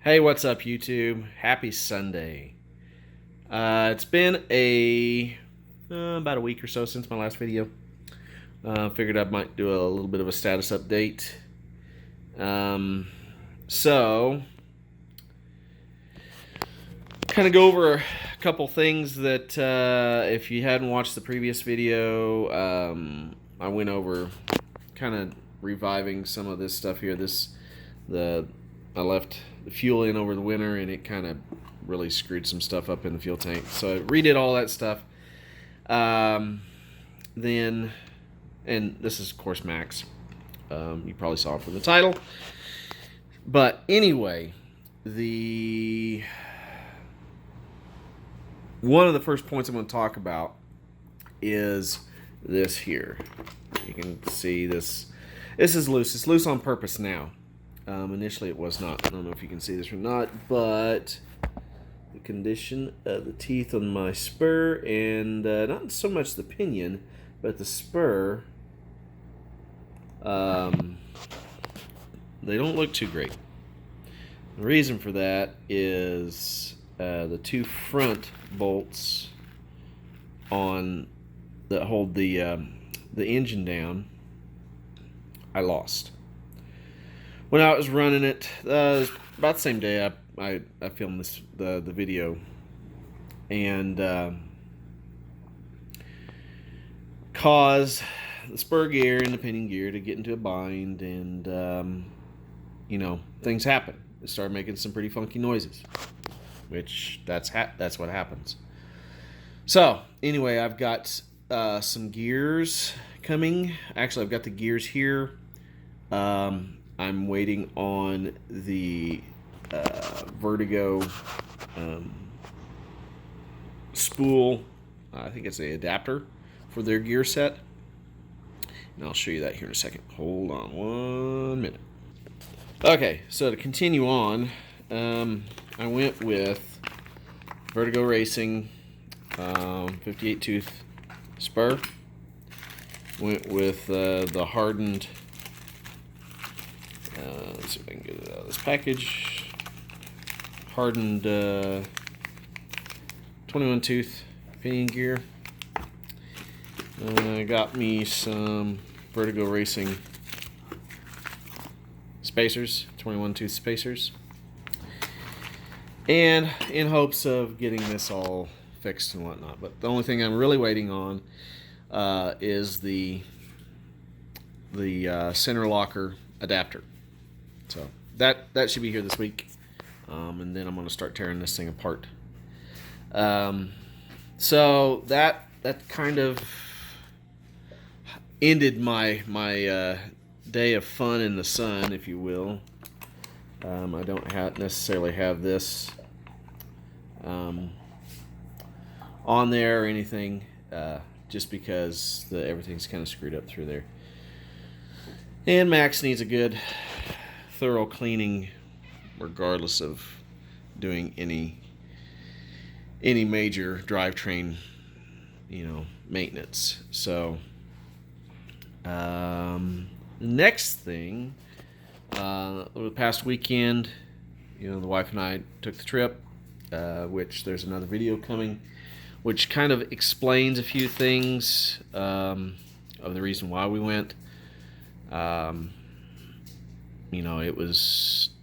Hey, what's up, YouTube? Happy Sunday. It's been about a week or so since my last video. Figured I might do a little bit of a status update. So, kind of go over a couple things that if you hadn't watched the previous video, I went over kind of reviving some of this stuff here. I left the fuel in over the winter, and it kind of really screwed some stuff up in the fuel tank. So I redid all that stuff. Then, and this is of course Max. You probably saw it from the title. But anyway, one of the first points I'm going to talk about is this here. You can see this. This is loose. It's loose on purpose now. Initially it was not. I don't know if you can see this or not, but the condition of the teeth on my spur, and not so much the pinion, but the spur, they don't look too great. The reason for that is the two front bolts on that hold the engine down, I lost. When I was running it, it was about the same day I filmed the video, and caused the spur gear and the pinion gear to get into a bind, and things happen. It started making some pretty funky noises, which that's what happens. So anyway, I've got some gears coming. Actually, I've got the gears here. I'm waiting on the Vertigo spool. I think it's an adapter for their gear set. And I'll show you that here in a second. Hold on 1 minute. Okay, so to continue on, I went with Vertigo Racing 58 tooth spur. Went with the hardened, let's see if I can get it out of this package, hardened 21 tooth pinion gear. Got me some Vertigo Racing spacers, 21 tooth spacers, and in hopes of getting this all fixed and whatnot. But the only thing I'm really waiting on is the center locker adapter. So that should be here this week, and then I'm going to start tearing this thing apart. So that kind of ended my day of fun in the sun, if you will. I don't necessarily have this on there or anything, just because everything's kind of screwed up through there. And Max needs a good thorough cleaning, regardless of doing any major drivetrain, maintenance. So next thing, over the past weekend, the wife and I took the trip, which there's another video coming, which kind of explains a few things of the reason why we went.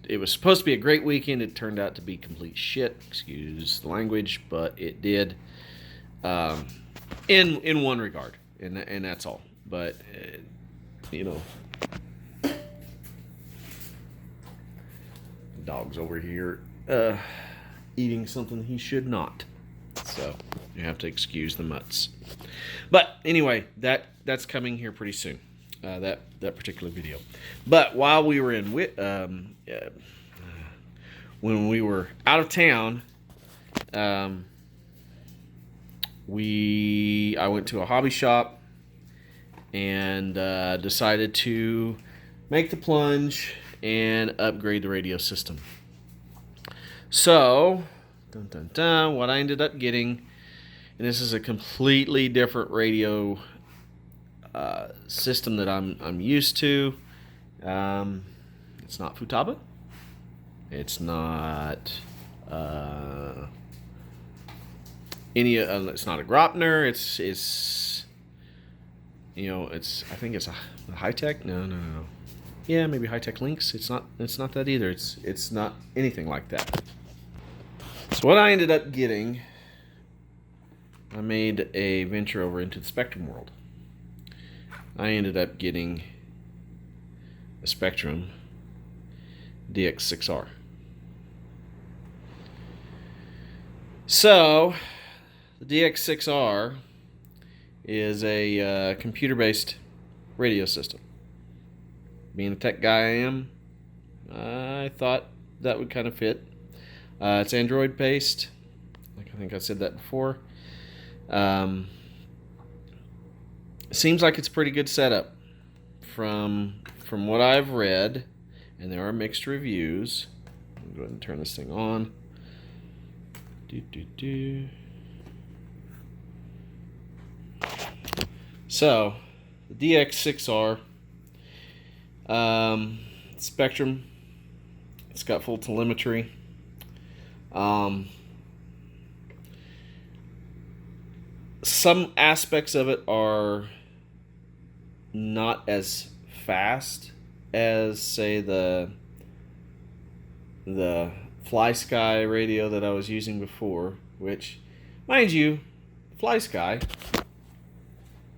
It was supposed to be a great weekend. It turned out to be complete shit. Excuse the language, but it did. In one regard, and that's all. But dog's over here eating something he should not. So you have to excuse the mutts. But anyway, that's coming here pretty soon. That particular video. But while we were when we were out of town, I went to a hobby shop and decided to make the plunge and upgrade the radio system. So, what I ended up getting, and this is a completely different radio system that I'm used to. It's not Futaba, It's not any. It's not a Gropner. It's you know, it's, I think it's a high-tech. No. Yeah, maybe high-tech links. It's not that either. It's not anything like that. So what I ended up getting, I made a venture over into the Spectrum world. I ended up getting a Spectrum DX6R. So the DX6R is a computer-based radio system. Being a tech guy I am, I thought that would kind of fit. It's Android-based. Like, I think I said that before. Seems like it's a pretty good setup from what I've read, and there are mixed reviews. I'll go ahead and turn this thing on. So, the DX6R Spectrum, it's got full telemetry. Some aspects of it are not as fast as, say, the FlySky radio that I was using before, which, mind you, FlySky,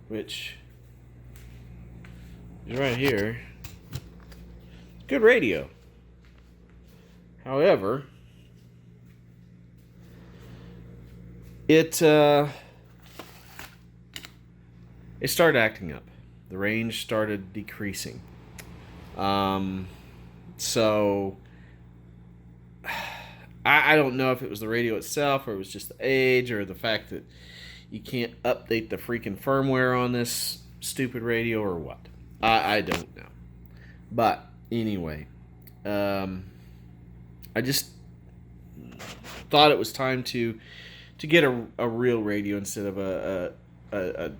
which is right here, good radio. However, it started acting up. The range started decreasing. So I don't know if it was the radio itself, or it was just the age, or the fact that you can't update the freaking firmware on this stupid radio, or what. I don't know. But anyway, I just thought it was time to get a real radio instead of an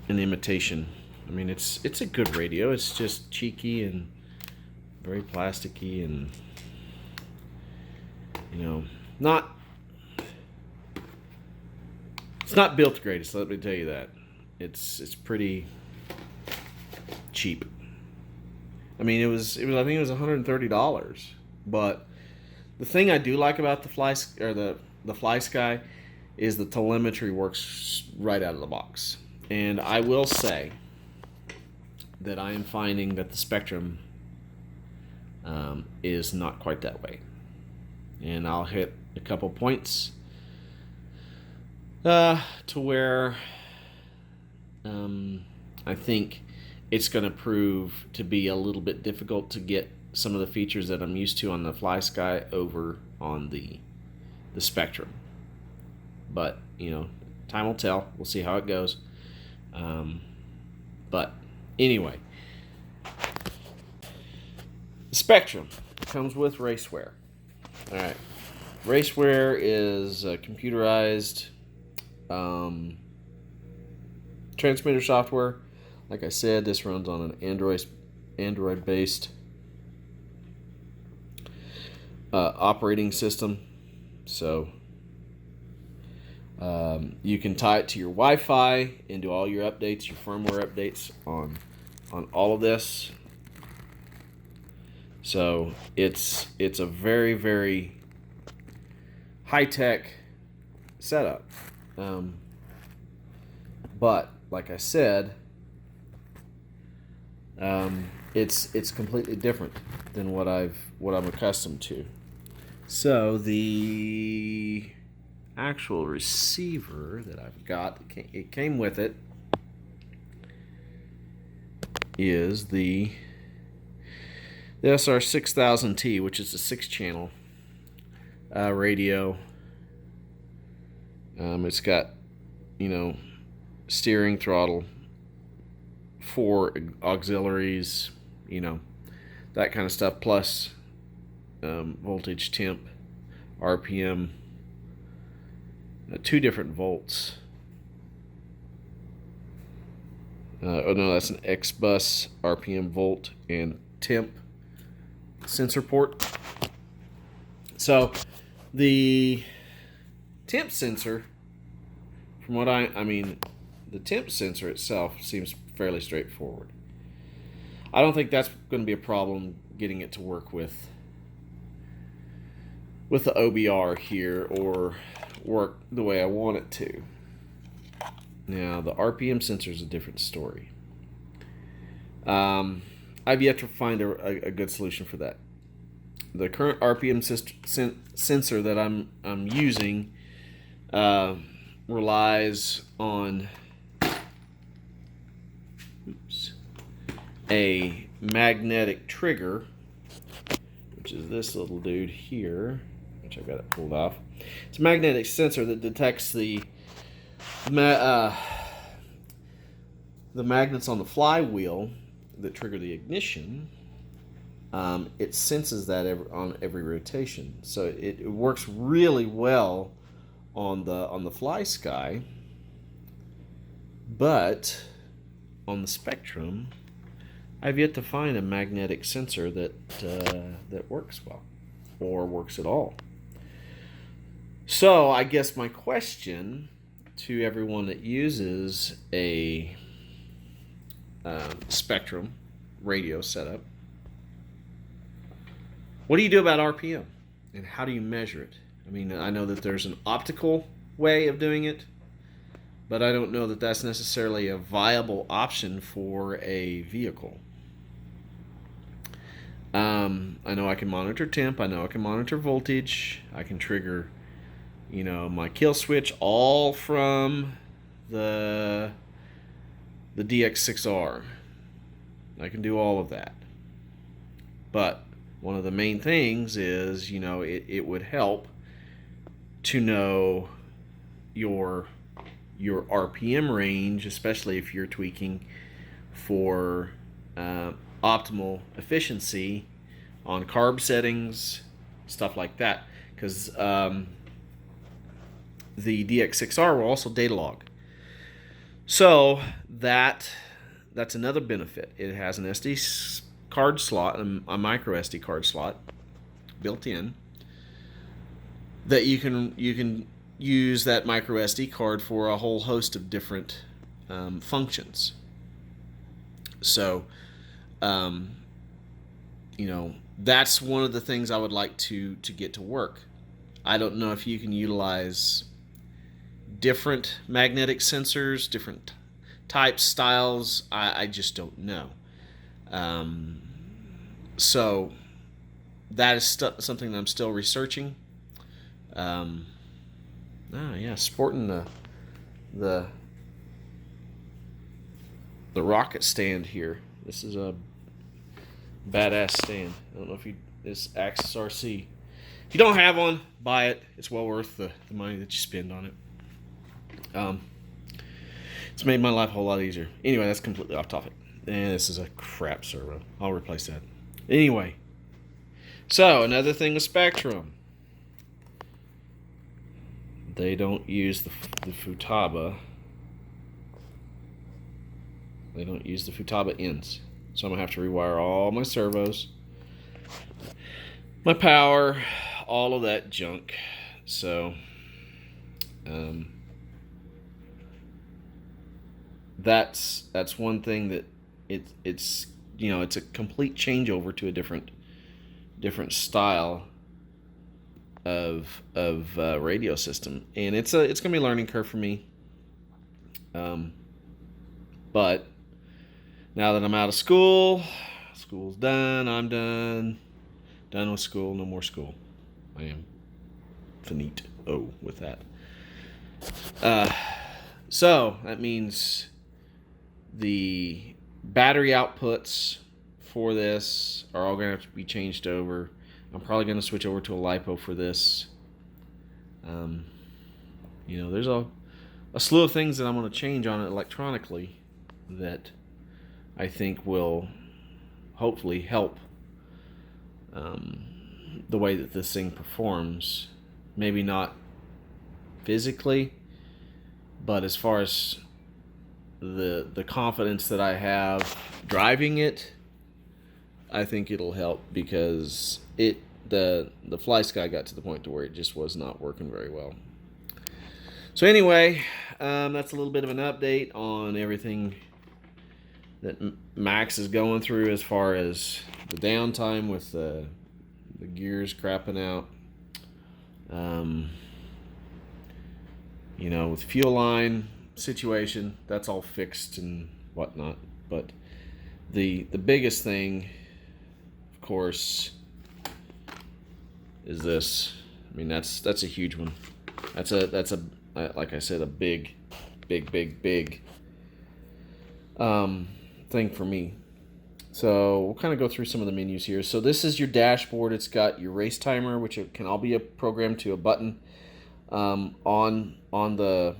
imitation. I mean, it's a good radio. It's just cheeky and very plasticky, and it's not built the greatest. Let me tell you that. It's pretty cheap. I mean, it was I think it was $130. But the thing I do like about the FlySky is the telemetry works right out of the box. And I will say that I am finding that the Spectrum is not quite that way. And I'll hit a couple points to where I think it's going to prove to be a little bit difficult to get some of the features that I'm used to on the FlySky over on the Spectrum. But, time will tell. We'll see how it goes. But anyway, the Spectrum comes with raceware. All right, raceware is computerized transmitter software. Like I said, this runs on an Android-based operating system. So you can tie it to your Wi-Fi and do all your updates, your firmware updates on all of this. So it's a very, very high-tech setup. But like I said, it's completely different than what I'm accustomed to. So the actual receiver that I've got, it came with it, is the SR6000T, which is a 6-channel radio. It's got, steering, throttle, 4 auxiliaries, that kind of stuff, plus voltage, temp, RPM, 2 different volts. Oh no, that's an X bus, RPM, volt, and temp sensor port. So the temp sensor, from what I mean, the temp sensor itself seems fairly straightforward. I don't think that's going to be a problem getting it to work with the OBR here or work the way I want it to. Now the RPM sensor is a different story. I've yet to find a good solution for that. The current RPM sensor that I'm using relies on a magnetic trigger, which is this little dude here, which I've got it pulled off. It's a magnetic sensor that detects the magnets on the flywheel that trigger the ignition. It senses that on every rotation, so it works really well on the fly sky, but on the Spectrum, I've yet to find a magnetic sensor that works well or works at all. So I guess my question to everyone that uses a Spectrum radio setup: what do you do about RPM, and how do you measure it? I mean, I know that there's an optical way of doing it, but I don't know that that's necessarily a viable option for a vehicle. I know I can monitor temp, I know I can monitor voltage, I can trigger, my kill switch all from the DX6R. I can do all of that. But one of the main things is, it would help to know your RPM range, especially if you're tweaking for optimal efficiency on carb settings, stuff like that. Because the DX6R will also data log. So that's another benefit. It has an SD card slot, a micro SD card slot built in, that you can use that micro SD card for a whole host of different functions. So, that's one of the things I would like to get to work. I don't know if you can utilize different magnetic sensors, different types, styles. I just don't know. So that is something that I'm still researching. Sporting the rocket stand here. This is a badass stand. I don't know if this Axis RC. If you don't have one, buy it. It's well worth the money that you spend on it. It's made my life a whole lot easier. Anyway, that's completely off topic. And this is a crap servo. I'll replace that. Anyway, so another thing with Spectrum, they don't use the Futaba. They don't use the Futaba ends. So I'm going to have to rewire all my servos, my power, all of that junk. So that's one thing that it's it's a complete changeover to a different style of radio system, and it's gonna be a learning curve for me. But now that I'm out of school's done, I'm done with school, no more school. I am finito with that. So that means the battery outputs for this are all going to have to be changed over. I'm probably going to switch over to a LiPo for this. There's a slew of things that I'm going to change on it electronically that I think will hopefully help the way that this thing performs. Maybe not physically, but as far as the confidence that I have driving it, I think it'll help because the Fly Sky got to the point to where it just was not working very well. So anyway, that's a little bit of an update on everything that Max is going through as far as the downtime with the gears crapping out. You know, with fuel line situation, that's all fixed and whatnot. But the biggest thing, of course, is this. I mean, that's a huge one. That's a like I said, a big thing for me. So we'll kind of go through some of the menus here. So this is your dashboard. It's got your race timer, which it can all be programmed to a button on the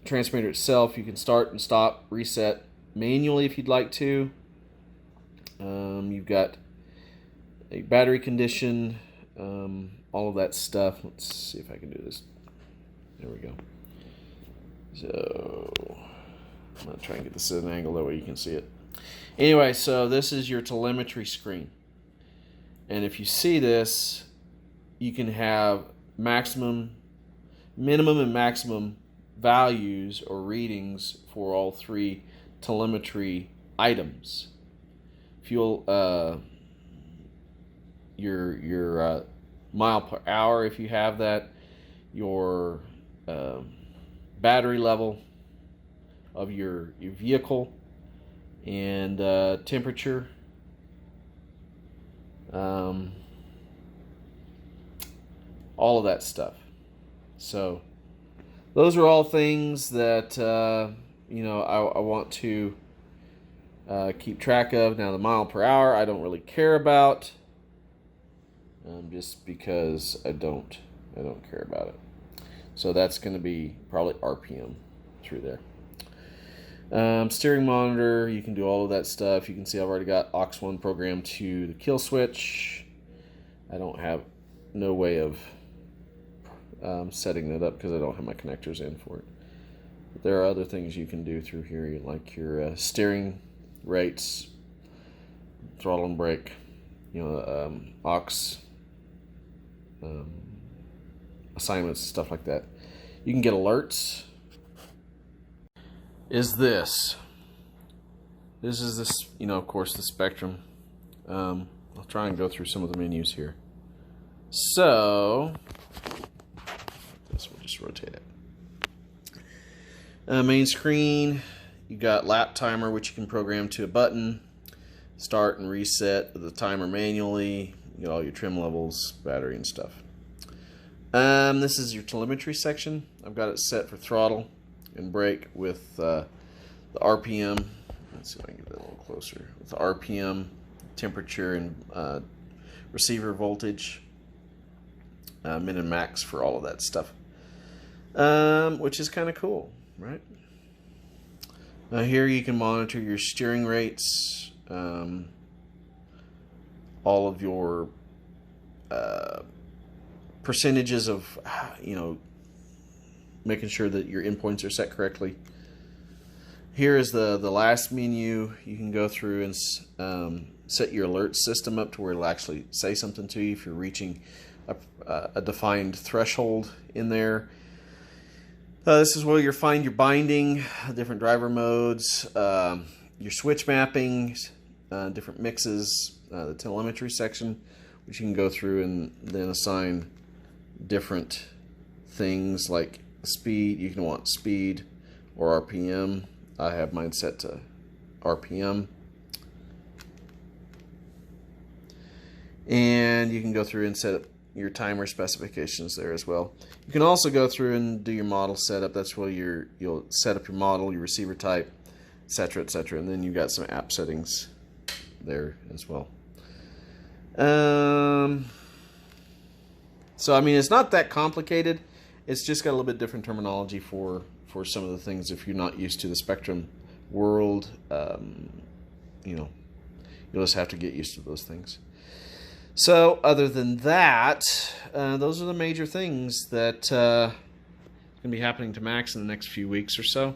transmitter itself. You can start and stop, reset manually if you'd like to. You've got a battery condition, all of that stuff. Let's see if I can do this. There we go. So I'm going to try and get this at an angle that way you can see it. Anyway, so this is your telemetry screen. And if you see this, you can have minimum and maximum values or readings for all three telemetry items. Fuel, your mile per hour if you have that, your battery level of your vehicle, and temperature. All of that stuff. So those are all things that you know, I want to keep track of. Now the mile per hour I don't really care about, just because I don't care about it. So that's going to be probably RPM through there. Steering monitor, you can do all of that stuff. You can see I've already got aux1 programmed to the kill switch. I don't have no way of setting that up because I don't have my connectors in for it. But there are other things you can do through here, like your steering rates, throttle and brake, you know, aux assignments, stuff like that. You can get alerts. This is this, you know, of course, the Spectrum. I'll try and go through some of the menus here. So this will just rotate it. Main screen, you got lap timer, which you can program to a button. Start and reset the timer manually. You get all your trim levels, battery and stuff. This is your telemetry section. I've got it set for throttle and brake with the RPM. Let's see if I can get that a little closer. With the RPM, temperature, and receiver voltage, min and max for all of that stuff, which is kind of cool, right? Now here you can monitor your steering rates, all of your percentages of, you know, making sure that your endpoints are set correctly. Here is the last menu. You can go through and set your alert system up to where it'll actually say something to you if you're reaching a defined threshold in there. This is where you'll find your binding, different driver modes, your switch mappings, different mixes, the telemetry section, which you can go through and then assign different things like speed. You can want speed or RPM. I have mine set to RPM. And you can go through and set up your timer specifications there as well. You can also go through and do your model setup. That's where you'll set up your model, your receiver type, etc., etc. And then you've got some app settings there as well. So I mean, it's not that complicated. It's just got a little bit different terminology for some of the things. If you're not used to the Spectrum world, you know, you'll just have to get used to those things. So other than that, those are the major things that are going to be happening to Max in the next few weeks or so.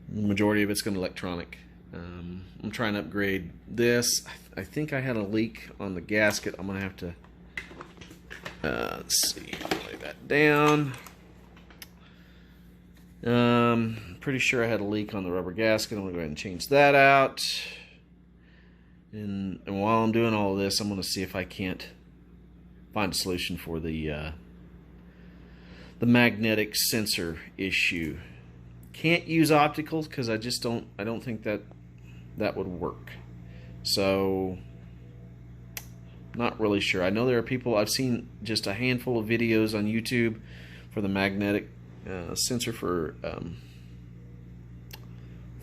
The majority of it's going to be electronic. I'm trying to upgrade this. I think I had a leak on the gasket. I'm gonna have to let's see, lay that down. Pretty sure I had a leak on the rubber gasket. I'm gonna go ahead and change that out. And while I'm doing all of this, I'm gonna see if I can't find a solution for the magnetic sensor issue. Can't use opticals because I don't think that would work. So not really sure. I know there are people, I've seen just a handful of videos on YouTube for the magnetic sensor for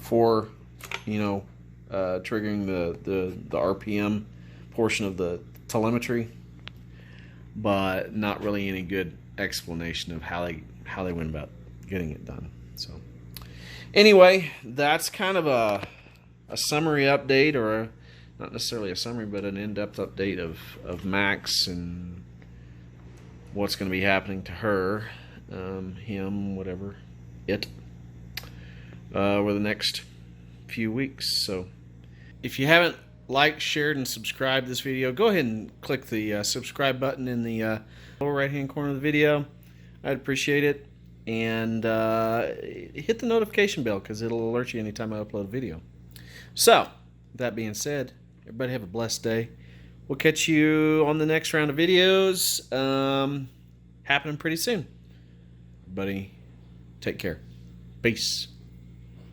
triggering the RPM portion of the telemetry, but not really any good explanation of how they went about getting it done. So anyway, that's kind of a summary update, or not necessarily a summary, but an in-depth update of Max and what's going to be happening to her, him, whatever, it, over the next few weeks. So if you haven't liked, shared, and subscribed this video, go ahead and click the subscribe button in the lower right hand corner of the video. I'd appreciate it. And hit the notification bell because it'll alert you anytime I upload a video. So, that being said, everybody have a blessed day. We'll catch you on the next round of videos happening pretty soon. Everybody, take care. Peace.